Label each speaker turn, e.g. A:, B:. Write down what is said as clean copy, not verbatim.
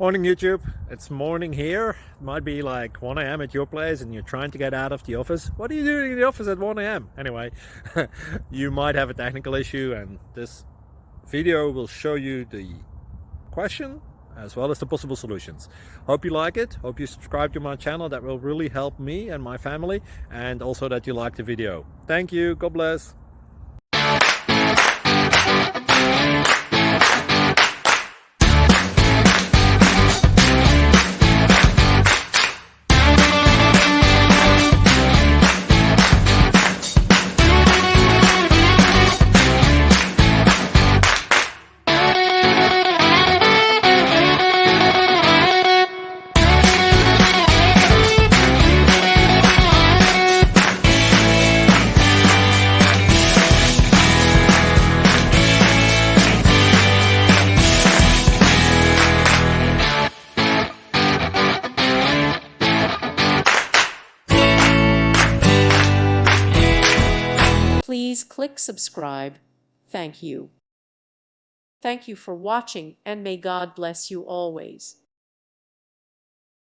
A: Morning YouTube, it's morning here. It might be like 1 a.m. at your place and you're trying to get out of the office. What are you doing in the office at 1 a.m.? Anyway, you might have a technical issue and this video will show you the question as well as the possible solutions. Hope you like it, hope you subscribe to my channel. That will really help me and my family, and also that you like the video. Thank you, God bless.
B: Please click subscribe. Thank you. Thank you for watching, and may God bless you always.